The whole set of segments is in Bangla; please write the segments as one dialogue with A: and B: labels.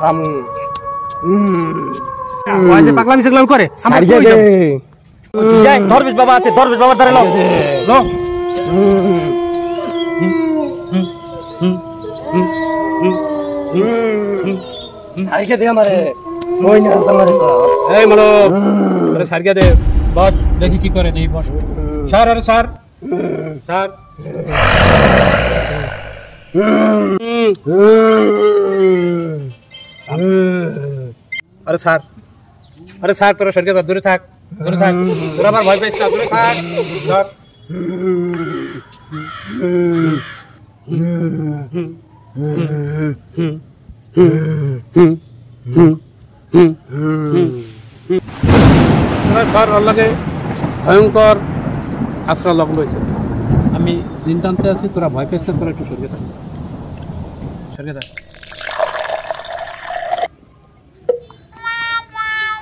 A: আমু
B: ওই যে পাগলামি সেগলামি করে আমরা কই যাব যাই দরবেশ বাবা আছে দরবেশ বাবার ধারে লও লো
A: সারিকে দে আমারে ওই না আমারে
B: এই মালো আরে সারিকে দে বট দেখি কি করে দেই বট স্যার আরে স্যার স্যার আরে স্যার তোরা সরকে যা দূরে থাক তোরা আমার ভয় পাইছ না দূরে থাক ধর স্যার আল্লাহকে ভয়ঙ্কর আশ্রয় লগ্ন হয়েছে আমি জিন টানতে আছি তোরা ভয় পাইছ না তোরা একটু সরকে থাক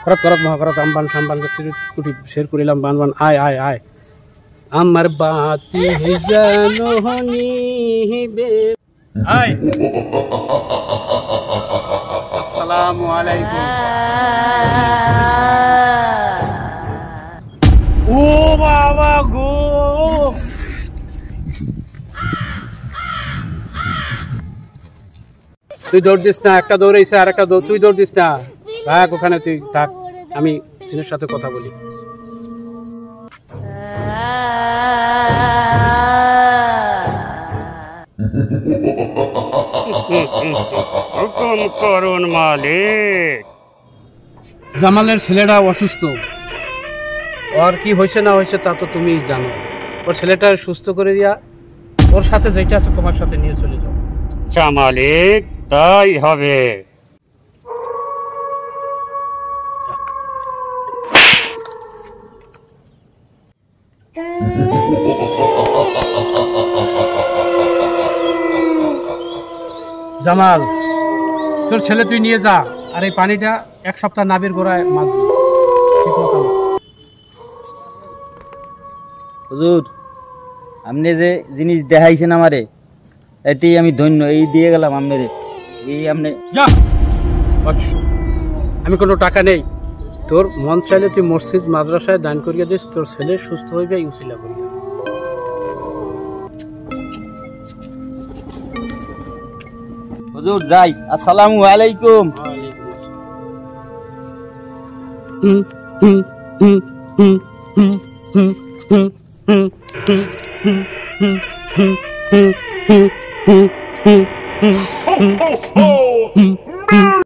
B: করত মহাকরত আমবান সাম্বান কুটি শের করিলাম বান বান আয় আয় আয় আমার বাতি জানো নিবে আয় আসসালামু আলাইকুম ও বাবা গো তুই দৌড় দিস না একটা দৌড়াইছে আর একটা তুই দৌড় দিস না থাক ওখানে তুই থাক আমি জিনের সাথে কথা বলি হুকুম করুন মালিক জামালের ছেলেটা অসুস্থ ওর কি হয়েছে না হয়েছে তা তো তুমিই জানো ওর ছেলেটা সুস্থ করে দিয়া ওর সাথে যেটা আছে তোমার সাথে নিয়ে চলে যাও মালিক তাই হবে জামাল তোর ছেলে তুই নিয়ে যা আর এই পানিটা এক সপ্তাহ নাবির গোড়ায় মাছবি
C: হুজুর আপনি যে জিনিস দেখাইছেন আমারে এতেই আমি ধন্য এই দিয়ে গেলাম আপনারে এই আপনি
B: যা আমি কোনো টাকা নেই তোর মন চাইলে তুই মসজিদ মাদ্রাসায় দান করিয়ে দিস তোর ছেলে সুস্থ হইবে ইউসিলা করিয়া
C: হুজুর যাই আসসালামু আলাইকুম
D: Ho, ho, ho!